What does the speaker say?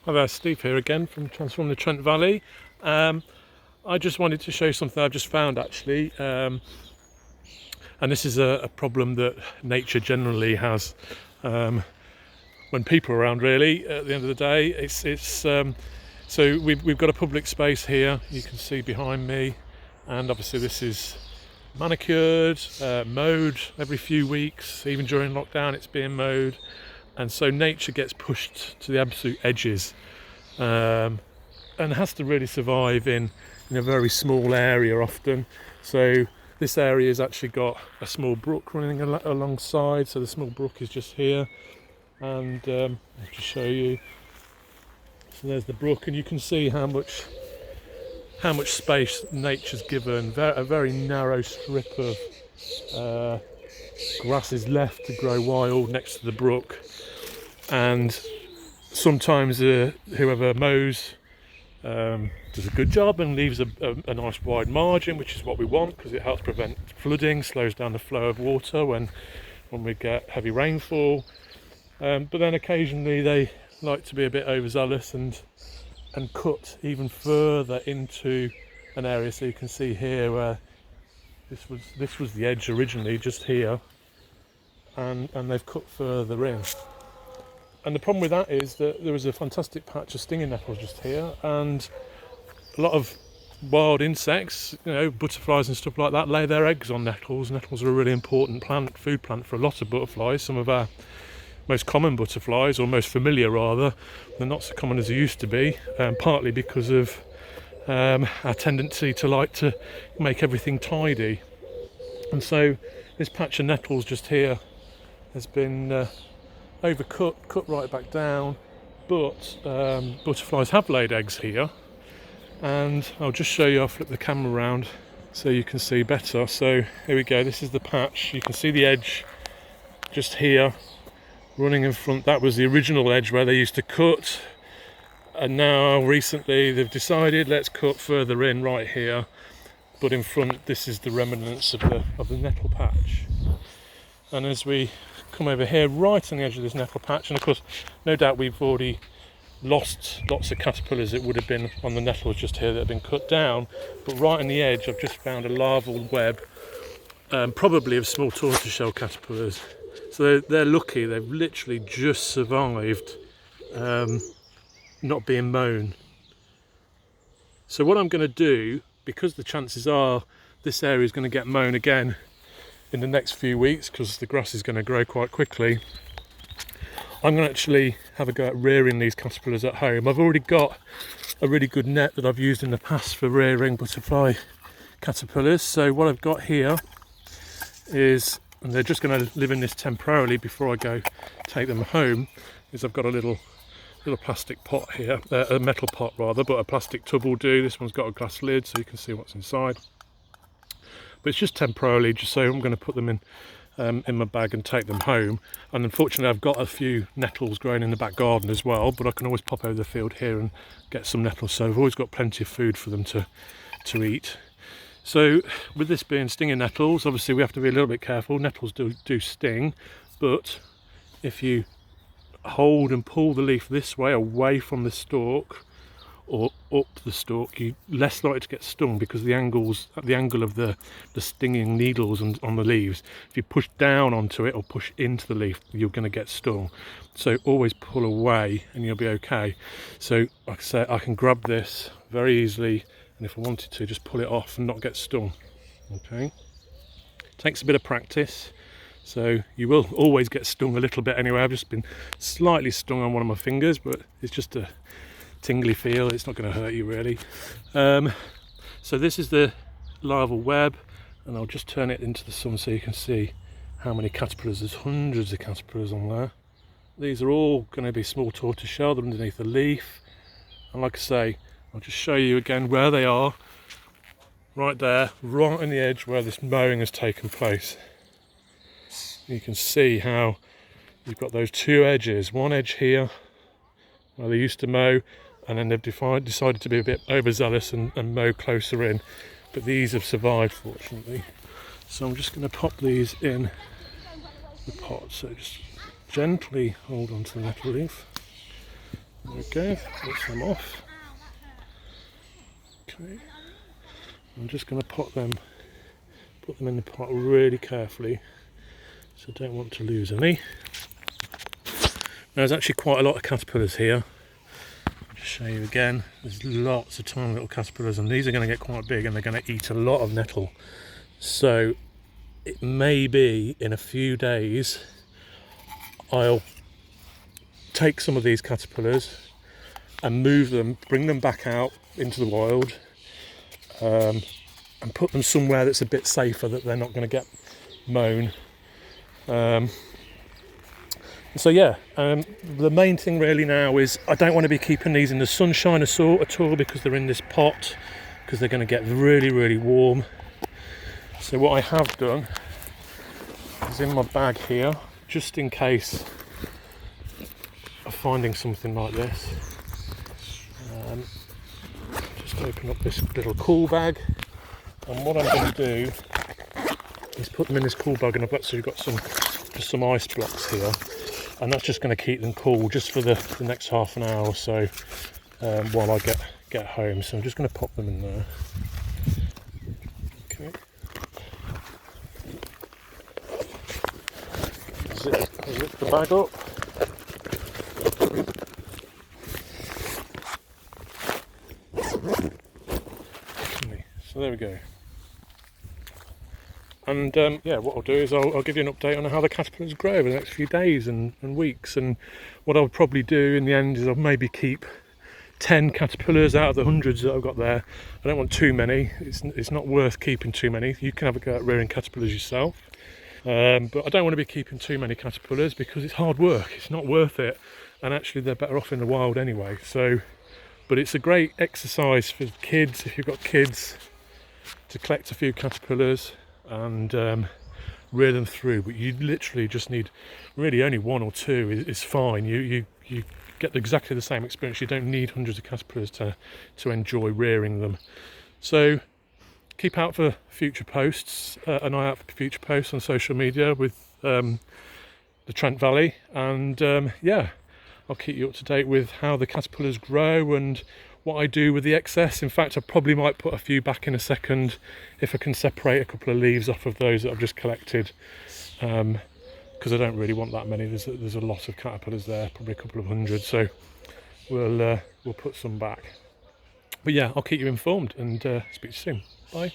Hi there, Steve here again from Transforming the Trent Valley. I just wanted to show you something I've just found actually, and this is a problem that nature generally has when people are around. Really, at the end of the day, so we've got a public space here. You can see behind me, and obviously this is manicured, mowed every few weeks. Even during lockdown, it's being mowed. And so nature gets pushed to the absolute edges, and has to really survive in a very small area often. So this area has actually got a small brook running alongside. So the small brook is just here, and I'll just show you. So there's the brook, and you can see how much space nature's given. A very narrow strip of grass is left to grow wild next to the brook. And sometimes whoever mows does a good job and leaves a nice wide margin, which is what we want because it helps prevent flooding, slows down the flow of water when we get heavy rainfall. But then occasionally they like to be a bit overzealous and cut even further into an area. So you can see here where this was the edge originally, just here, and they've cut further in. And the problem with that is that there is a fantastic patch of stinging nettles just here, and a lot of wild insects, butterflies and stuff like that, lay their eggs on nettles. Nettles are a really important food plant for a lot of butterflies. Some of our most common butterflies, or most familiar rather, they're not so common as they used to be, partly because of our tendency to like to make everything tidy. And so this patch of nettles just here has been overcut, cut right back down, but butterflies have laid eggs here, and I'll just show you. I'll flip the camera around so you can see better. So here we go, this is the patch. You can see the edge just here running in front. That was the original edge where they used to cut, and now recently they've decided let's cut further in right here, but in front this is the remnants of the nettle patch. And as we come over here right on the edge of this nettle patch, and of course no doubt we've already lost lots of caterpillars that would have been on the nettles just here that have been cut down, but right on the edge I've just found a larval web, probably of small tortoiseshell caterpillars. So they're lucky, they've literally just survived not being mown. So what I'm going to do, because the chances are this area is going to get mown again in the next few weeks because the grass is going to grow quite quickly, I'm going to actually have a go at rearing these caterpillars at home. I've already got a really good net that I've used in the past for rearing butterfly caterpillars. So what I've got here is, and they're just going to live in this temporarily before I go take them home, is I've got a little plastic pot here, a metal pot rather, but a plastic tub will do. This one's got a glass lid so you can see what's inside. But it's just temporarily, just so I'm going to put them in my bag and take them home. And unfortunately I've got a few nettles growing in the back garden as well, but I can always pop over the field here and get some nettles, so I've always got plenty of food for them to eat. So with this being stinging nettles, obviously we have to be a little bit careful. Nettles do sting, but if you hold and pull the leaf this way away from the stalk or up the stalk, you're less likely to get stung because the angle of the stinging needles on the leaves, if you push down onto it or push into the leaf, you're going to get stung. So always pull away and you'll be okay. So like I say, I can grab this very easily, and if I wanted to, just pull it off and not get stung. Okay, takes a bit of practice, so you will always get stung a little bit anyway. I've just been slightly stung on one of my fingers, but it's just a tingly feel, it's not going to hurt you really. So this is the larval web, and I'll just turn it into the sun so you can see how many caterpillars. There's hundreds of caterpillars on there. These are all going to be small tortoiseshell. They're underneath the leaf, and like I say, I'll just show you again where they are, right there, right on the edge where this mowing has taken place. You can see how you've got those two edges, one edge here where they used to mow, and then they've decided to be a bit overzealous and mow closer in, but these have survived fortunately. So I'm just going to pop these in the pot, so just gently hold on to the nettle leaf There we go, get some off. Okay, I'm just going to put them in the pot really carefully, so I don't want to lose any. There's actually quite a lot of caterpillars here. I'll just show you again. There's lots of tiny little caterpillars, and these are going to get quite big, and they're going to eat a lot of nettle. So it may be in a few days I'll take some of these caterpillars and move them, bring them back out into the wild, and put them somewhere that's a bit safer, that they're not going to get mown. So yeah, the main thing really now is I don't want to be keeping these in the sunshine at all, because they're in this pot, because they're going to get really, really warm. So what I have done is, in my bag here, just in case of finding something like this, just open up this little cool bag, and what I'm going to do is put them in this cool bag, and I've actually got some ice blocks here, and that's just going to keep them cool just for the next half an hour or so, while I get home. So I'm just going to pop them in there. Okay. Zip the bag up. Okay, so there we go. And yeah, what I'll do is I'll give you an update on how the caterpillars grow over the next few days and weeks. And what I'll probably do in the end is I'll maybe keep 10 caterpillars out of the hundreds that I've got there. I don't want too many. It's not worth keeping too many. You can have a go at rearing caterpillars yourself. But I don't want to be keeping too many caterpillars, because it's hard work. It's not worth it. And actually they're better off in the wild anyway. So, but it's a great exercise for kids, if you've got kids, to collect a few caterpillars and rear them through. But you literally just need really only one or two is fine. You get exactly the same experience. You don't need hundreds of caterpillars to enjoy rearing them. So keep out for future posts, an eye out for future posts on social media with the Trent Valley, and yeah, I'll keep you up to date with how the caterpillars grow and what I do with the excess. In fact, I probably might put a few back in a second if I can separate a couple of leaves off of those that I've just collected, because I don't really want that many. There's a lot of caterpillars there, probably a couple of hundred, so we'll put some back. But yeah, I'll keep you informed, and speak to you soon. Bye.